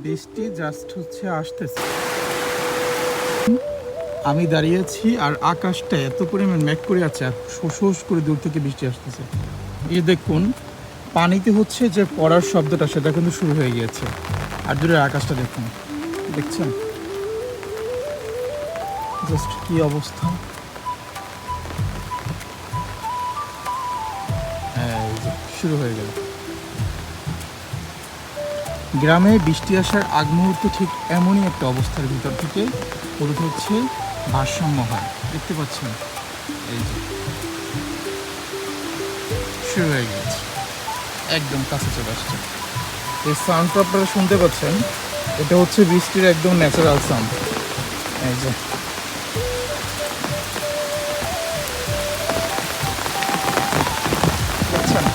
বৃষ্টি জাস্ট হচ্ছে আসতেছে। আমি দাঁড়িয়েছি আর আকাশটা এত পরিমাণ মেঘ করে আছে, আর শোষ করে দূর থেকে বৃষ্টি আসতেছে। এই দেখুন, পানিতে হচ্ছে যে পড়ার শব্দটা সেটা কিন্তু শুরু হয়ে গিয়েছে। আর দূরের আকাশটা দেখুন, দেখছেন জাস্ট কি অবস্থা। এই যে শুরু হয়ে গেল। গ্রামে বৃষ্টি আসার আগ মুহূর্তে ঠিক এমনই একটা অবস্থার ভিতর থেকে প্রথম হচ্ছে ভারসাম্য হয়। দেখতে পাচ্ছেন, এই যে শুরু হয়ে গেছে, একদম কাছে চলে আসছে। এই সাউন্ডটা আপনারা শুনতে পাচ্ছেন, এটা হচ্ছে বৃষ্টির একদম ন্যাচারাল সাউন্ড। এই যে দেখছেন,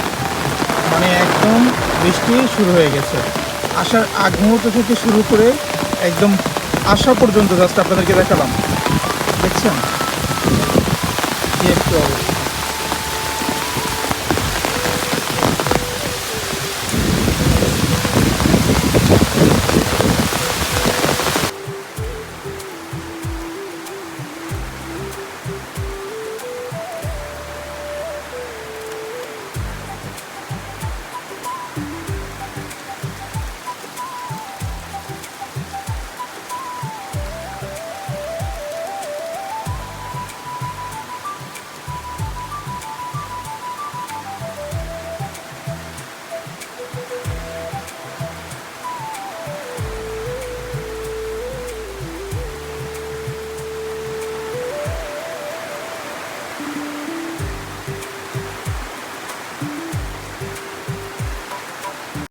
মানে একদম বৃষ্টি শুরু হয়ে গেছে। আসার আগ মুহূর্ত থেকে শুরু করে একদম আসা পর্যন্ত জাস্ট আপনাদেরকে দেখালাম। দেখছেন কি একটু অবস্থা।